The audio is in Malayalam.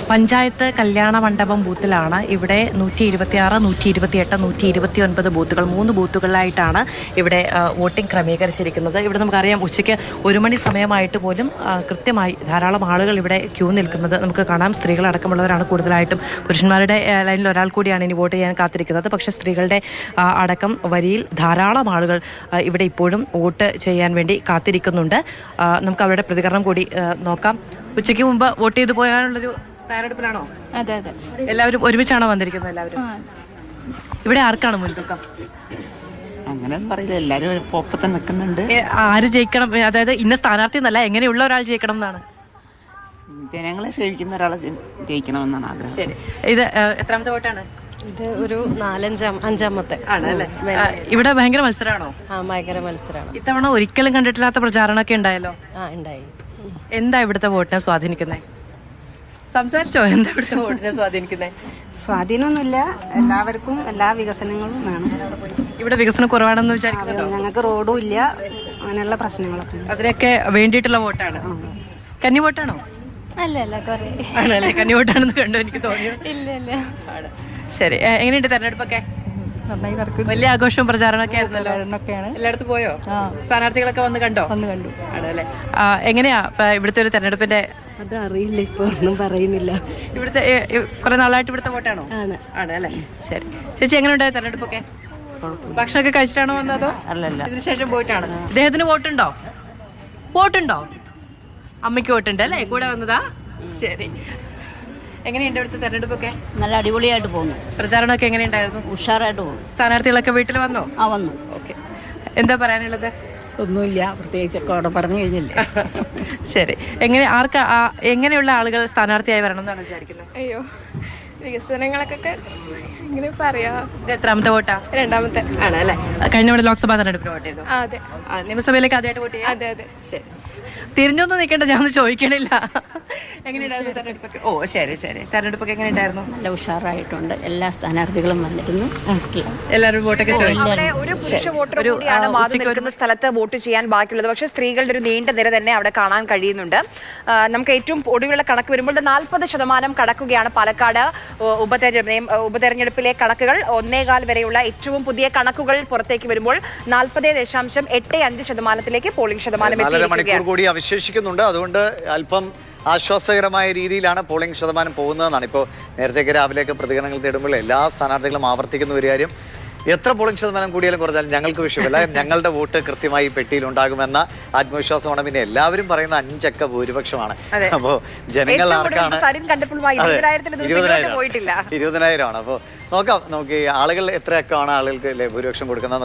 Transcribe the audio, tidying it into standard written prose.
പഞ്ചായത്ത് കല്യാണ മണ്ഡപം ബൂത്തിലാണ് ഇവിടെ 126, 128, 129 ബൂത്തുകൾ 3 ബൂത്തുകളിലായിട്ടാണ് ഇവിടെ വോട്ടിംഗ് ക്രമീകരിച്ചിരിക്കുന്നത്. ഇവിടെ നമുക്കറിയാം ഉച്ചയ്ക്ക് 1 മണി സമയമായിട്ട് പോലും കൃത്യമായി ധാരാളം ആളുകൾ ഇവിടെ ക്യൂ നിൽക്കുന്നത് നമുക്ക് കാണാം. സ്ത്രീകളടക്കമുള്ളവരാണ് കൂടുതലായിട്ടും. പുരുഷന്മാരുടെ ലൈനിൽ ഒരാൾ കൂടിയാണ് ഇനി വോട്ട് ചെയ്യാൻ കാത്തിരിക്കുന്നത്. പക്ഷേ സ്ത്രീകളുടെ അടക്കം വരിയിൽ ധാരാളം ആളുകൾ ഇവിടെ ഇപ്പോഴും വോട്ട് ചെയ്യാൻ വേണ്ടി കാത്തിരിക്കുന്നുണ്ട്. നമുക്ക് അവരുടെ പ്രതികരണം കൂടി നോക്കാം. ഉച്ചയ്ക്ക് മുമ്പ് വോട്ട് ചെയ്തു പോയാലുള്ളൊരു തയ്യാറെടുപ്പിലാണോ? അതെ അതെ. എല്ലാവരും ഒരുമിച്ചാണോ വന്നിരിക്കുന്നത്? എല്ലാവരും ഇവിടെ ആർക്കാണ് മുൻതൂക്കം? അങ്ങനെയൊന്നും പറയില്ല, എല്ലാവരും ഒപ്പത്തിൽ നിൽക്കുന്നുണ്ട്. ആര് ജയിക്കണം, അതായത് ഇന്ന സ്ഥാനാർത്ഥി എന്നല്ല, എങ്ങനെയുള്ള ഒരാൾ ജയിക്കണം എന്നാണ്? ജനങ്ങളെ സേവിക്കുന്ന ഒരാളെ ജയിക്കണമെന്നാണ് ആഗ്രഹം. ശരി, ഇത് എത്രാമത്തെ വോട്ടാണ്? ഇത് ഒരു 4-5-5 ആണല്ലേ. ഇവിടെ ഭയങ്കര മത്സരമാണോ? ഭയങ്കര മത്സരമാണ്. ഇത്തവണ ഒരിക്കലും കണ്ടിട്ടില്ലാത്ത പ്രചാരണമൊക്കെ ഉണ്ടായല്ലോ. ഉണ്ടായി. എന്താ ഇവിടുത്തെ വോട്ടിനെ സ്വാധീനിക്കുന്നത്? സംസാരിച്ചോ? എന്താ ഇവിടുത്തെ വോട്ടിനെ സ്വാധീനിക്കുന്നത്? സ്വാധീനമൊന്നുമില്ല, എല്ലാവർക്കും എല്ലാ വികസനങ്ങളും വേണം. ഇവിടെ വികസനം കുറവാണെന്ന് വിചാരിക്കുന്നുണ്ടോ? ഞങ്ങൾക്ക് റോഡും ഇല്ല, അങ്ങനെയുള്ള പ്രശ്നങ്ങളൊക്കെ. അതിനൊക്കെ വേണ്ടിയിട്ടുള്ള വോട്ടാണ്. കന്നി വോട്ടാണോ? അല്ല കുറെ ആണല്ലേ, കന്നി വോട്ടാണെന്ന് കണ്ടു എനിക്ക് തോന്നിയോ? ഇല്ല. ശരി, എങ്ങനെയുണ്ട് തെരഞ്ഞെടുപ്പൊക്കെ? നന്നായി നടക്കും. വലിയ ആഘോഷവും പ്രചാരണമൊക്കെ ആയിരുന്നല്ലോ. പ്രചാരണമൊക്കെയാണ്. എല്ലായിടത്തും പോയോ? സ്ഥാനാർത്ഥികളൊക്കെ വന്ന് കണ്ടു. ആണല്ലേ. എങ്ങനെയാ ഇവിടുത്തെ ഒരു തെരഞ്ഞെടുപ്പിന്റെ? അതറിയില്ല, ഇപ്പൊ ഒന്നും പറയുന്നില്ല. ഇവിടുത്തെ കുറെ നാളായിട്ട് ഇവിടുത്തെ വോട്ടാണോ? ആണ് അല്ലേ. ശരി ചേച്ചി, എങ്ങനെയുണ്ടായ തെരഞ്ഞെടുപ്പൊക്കെ? ഭക്ഷണമൊക്കെ കഴിച്ചിട്ടാണോ വന്നതോ? അല്ലല്ല, ഇതിനുശേഷം പോയിട്ടാണ്. ഇദ്ദേഹത്തിന് വോട്ടുണ്ടോ? അമ്മയ്ക്ക് വോട്ടുണ്ട് അല്ലേ? കൂടെ വന്നതാ. ശരി, എങ്ങനെയുണ്ട് ഇവിടുത്തെ തെരഞ്ഞെടുപ്പൊക്കെ? നല്ല അടിപൊളിയായിട്ട് പോകുന്നു. പ്രചാരണമൊക്കെ എങ്ങനെയുണ്ടായിരുന്നു? ഉഷാറായിട്ട് പോകുന്നു. സ്ഥാനാർത്ഥികളൊക്കെ വീട്ടിൽ വന്നോ? വന്നു. ഓക്കെ, എന്താ പറയാനുള്ളത്? ഒന്നുമില്ല, പ്രത്യേകിച്ചൊക്കെ അവിടെ പറഞ്ഞു കഴിഞ്ഞില്ലേ. ശരി, എങ്ങനെയുള്ള ആളുകൾ സ്ഥാനാർത്ഥിയായി വരണം എന്നാണ് വിചാരിക്കുന്നത്? അയ്യോ, വികസനങ്ങളൊക്കെ ഇങ്ങനെ പറയാ. ഇത് എത്രാമത്തെ വോട്ടാ? രണ്ടാമത്തെ ആണ് അല്ലേ. കഴിഞ്ഞ ഇവിടെ ലോക്സഭാ തെരഞ്ഞെടുപ്പിന് വോട്ട് ചെയ്തു. അതെ. നിയമസഭയിലേക്ക് ആദ്യമായിട്ട് വോട്ട് ചെയ്യാം? അതെ. ശരി, തിരിഞ്ഞൊന്നും നിൽക്കേണ്ട, ഞാനൊന്നും ചോദിക്കണില്ല. എങ്ങനെയുണ്ടായിരുന്നു തെരഞ്ഞെടുപ്പൊക്കെ? ഓ ശരി, തെരഞ്ഞെടുപ്പൊക്കെ എങ്ങനെയുണ്ടായിരുന്നു? നല്ല ഉഷാറായിട്ടുണ്ട്. എല്ലാ സ്ഥാനാർത്ഥികളും വന്നിരുന്നു. എല്ലാവരും വോട്ടൊക്കെ ചോദിച്ചു. ഒരു പുരുഷ വോട്ടർ കൂടിയാണ് മാറി നിൽക്കുന്ന സ്ഥലത്ത് വോട്ട് ചെയ്യാൻ ബാക്കിയുള്ളത്. പക്ഷേ സ്ത്രീകളുടെ ഒരു നീണ്ട നിര തന്നെ അവിടെ കാണാൻ കഴിയുന്നുണ്ട്. നമുക്ക് ഏറ്റവും ഒടുവിലുള്ള കണക്ക് വരുമ്പോൾ 40% കടക്കുകയാണ് പാലക്കാട് ഉപതെരഞ്ഞെടുപ്പിലെ കണക്കുകൾ. 1.25 വരെയുള്ള ഏറ്റവും പുതിയ കണക്കുകൾ പുറത്തേക്ക് വരുമ്പോൾ 40.85% പോളിംഗ് ശതമാനം കൂടി അവശേഷിക്കുന്നുണ്ട്. അതുകൊണ്ട് അല്പം ആശ്വാസകരമായ രീതിയിലാണ് പോളിംഗ് ശതമാനം പോകുന്നതെന്നാണ്. ഇപ്പോൾ നേരത്തേക്ക് രാവിലെയൊക്കെ പ്രതികരണങ്ങൾ തേടുമ്പോൾ എല്ലാ സ്ഥാനാർത്ഥികളും ആവർത്തിക്കുന്ന ഒരു കാര്യം, എത്ര പോളിംഗ് ശതമാനം കൂടിയാലും കുറച്ചാലും ഞങ്ങൾക്ക് വിഷയമല്ല, ഞങ്ങളുടെ വോട്ട് കൃത്യമായി പെട്ടിയിൽ ഉണ്ടാകുമെന്ന ആത്മവിശ്വാസമാണ്. പിന്നെ എല്ലാവരും പറയുന്ന 5 അക്ക ഭൂരിപക്ഷമാണ്. അപ്പോൾ ജനങ്ങൾ ആർക്കാണ്? 20,000 ആണ്. അപ്പോൾ നോക്കാം, നമുക്ക് ആളുകൾ എത്ര അക്കമാണ് ആളുകൾക്ക് ഭൂരിപക്ഷം കൊടുക്കുന്നത്.